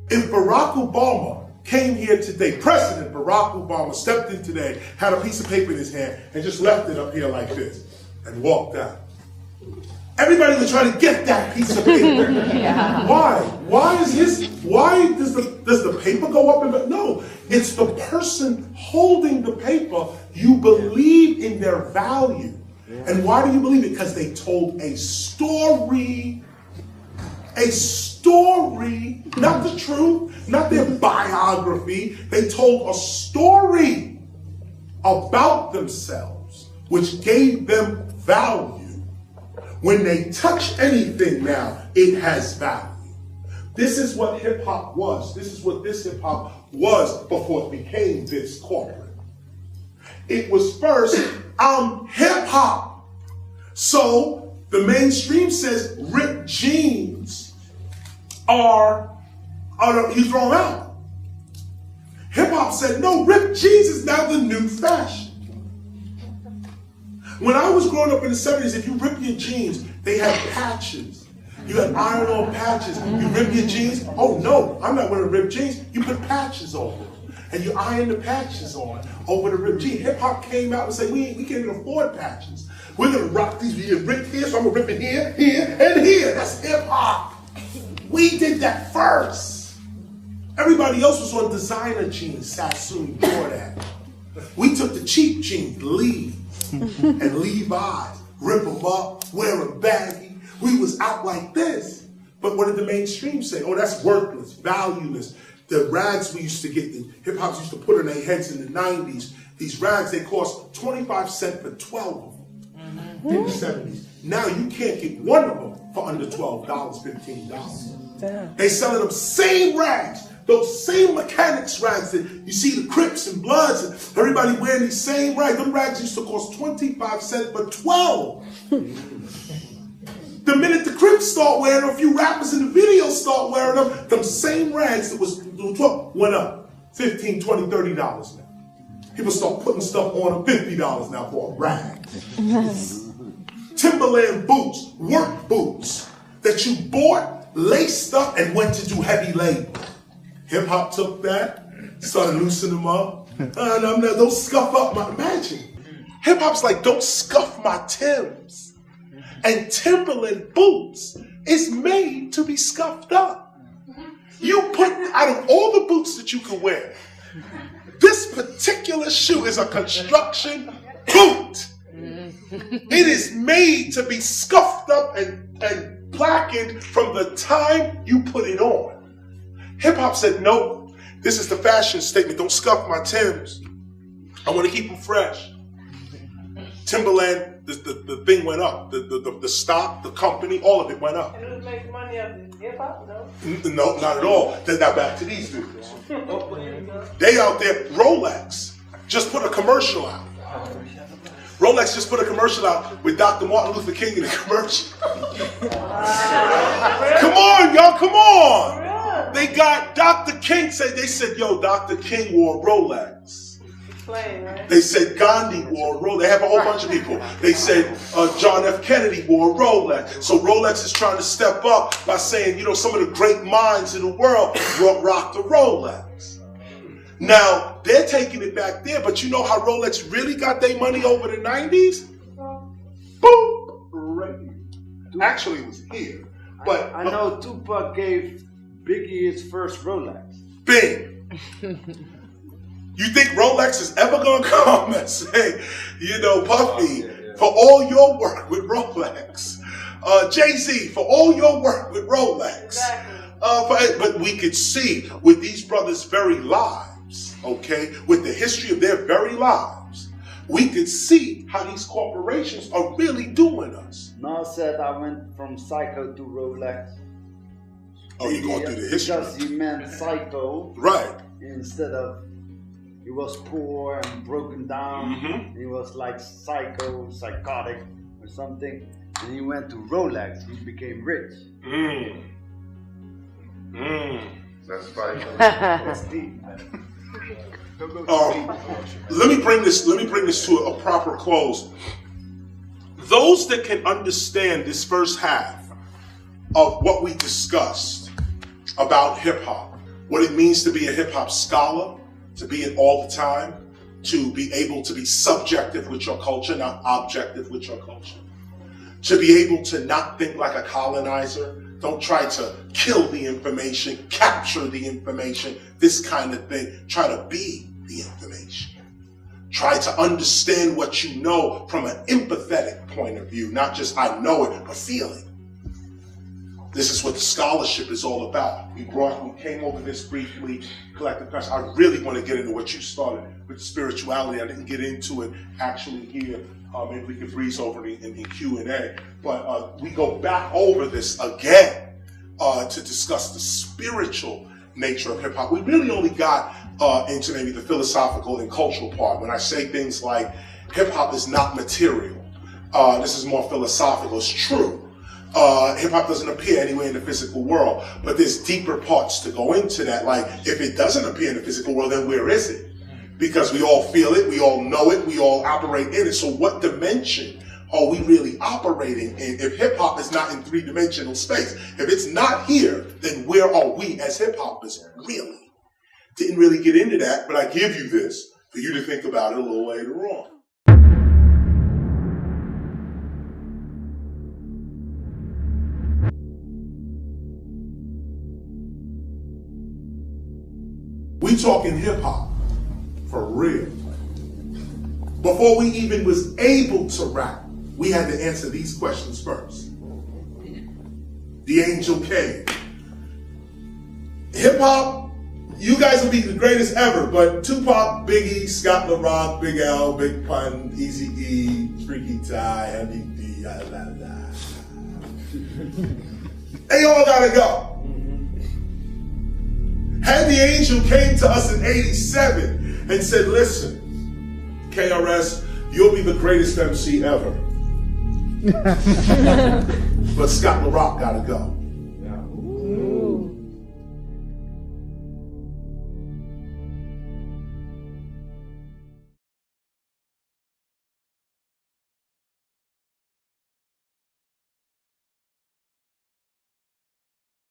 If Barack Obama came here today, President Barack Obama stepped in today, had a piece of paper in his hand, and just left it up here like this, and walked out, everybody would try to get that piece of paper. Yeah. Why? Why does the paper go up? No, it's the person holding the paper. You believe in their value. And why do you believe it? Because they told a story. A story, not the truth, not their biography. They told a story about themselves, which gave them value. When they touch anything now, it has value. This is what hip hop was. This is what this hip hop was before it became this corporate. It was first, I'm hip hop. So the mainstream says ripped jeans you throw them out. Hip hop said, no, ripped jeans is now the new fashion. When I was growing up in the 70s, if you rip your jeans, they had patches. You had iron-on patches. You rip your jeans. Oh no, I'm not wearing ripped jeans. You put patches over them. And you iron the patches on over the ripped jeans. Hip hop came out and said, we can't even afford patches. We're gonna rock these. We rip here, so I'm gonna rip it here, here, and here. That's hip hop. We did that first. Everybody else was on designer jeans, Sassoon, Jordan. We took the cheap jeans, Lee and Levi's, rip them up, wear them baggy. We was out like this. But what did the mainstream say? Oh, that's worthless, valueless. The rags we used to get, the hip-hops used to put on their heads in the 90s, these rags, they cost 25 cents for 12 of them in the 70s. Now you can't get one of them for under $12, $15. Damn. They selling them same rags, those same mechanics rags that you see the Crips and Bloods and everybody wearing these same rags. Them rags used to cost 25 cents for 12. The minute the Crips start wearing them, a few rappers in the video start wearing them same rags that was 12 went up $15, $20, $30 now. People start putting stuff on them $50 now for a rag. Timberland boots, work boots that you bought, laced up, and went to do heavy labor. Hip hop took that, started loosening them up. Don't scuff up my magic. Hip hop's like, don't scuff my Timbs. And Timberland boots is made to be scuffed up. You put, out of all the boots that you can wear, this particular shoe is a construction boot. It is made to be scuffed up and blackened from the time you put it on. Hip hop said, no, this is the fashion statement. Don't scuff my Timbs. I want to keep them fresh. Timberland, the thing went up. The stock, the company, all of it went up. And it was making money off the hip hop, no? No, not at all. Now back to these dudes. They out there, Rolex just put a commercial out. Rolex just put a commercial out with Dr. Martin Luther King in the commercial. Come on, y'all, come on. They got Dr. King, they said, yo, Dr. King wore Rolex. They said Gandhi wore a Rolex. They have a whole bunch of people. They said John F. Kennedy wore a Rolex. So Rolex is trying to step up by saying, you know, some of the great minds in the world rocked the Rolex. Now, they're taking it back there, but you know how Rolex really got their money over the 90s? Boom! Right here. Actually, it was here. But I know Tupac gave Biggie his first Rolex. Bing! You think Rolex is ever going to come and say, you know, Puffy, for all your work with Rolex, Jay-Z, for all your work with Rolex. Exactly. But we could see with these brothers' very lives, okay, with the history of their very lives, we could see how these corporations are really doing us. Nas said I went from Psycho to Rolex. Oh, you're going through the history. Because he meant Psycho. Right. Instead of, he was poor and broken down. Mm-hmm. He was like psychotic or something. And he went to Rolex. He became rich. That's right. That's deep. Let me bring this to a proper close. Those that can understand this first half of what we discussed about hip hop, what it means to be a hip hop scholar, to be it all the time, to be able to be subjective with your culture, not objective with your culture, to be able to not think like a colonizer. Don't try to kill the information, capture the information, this kind of thing. Try to be the information. Try to understand what you know from an empathetic point of view, not just I know it, but feel it. This is what the scholarship is all about. We came over this briefly, collective conscious. I really want to get into what you started with spirituality. I didn't get into it actually here. Maybe we could breeze over in Q&A. But we go back over this again to discuss the spiritual nature of hip hop. We really only got into maybe the philosophical and cultural part. When I say things like hip hop is not material, this is more philosophical. It's true. Hip hop doesn't appear anywhere in the physical world, but there's deeper parts to go into that. Like, if it doesn't appear in the physical world, then where is it? Because we all feel it, we all know it, we all operate in it. So what dimension are we really operating in if hip hop is not in three-dimensional space? If it's not here, then where are we as hip hoppers really? Didn't really get into that, but I give you this for you to think about it a little later on. We talking hip hop for real. Before we even was able to rap, we had to answer these questions first. The Angel came. Hip hop, you guys will be the greatest ever, but Tupac, Biggie, Scott LaRock, Big L, Big Pun, Eazy-E, Freaky Ty, Heavy D, they all gotta go. Had the Angel came to us in '87 and said, listen, KRS, you'll be the greatest MC ever. But Scott LaRock gotta go.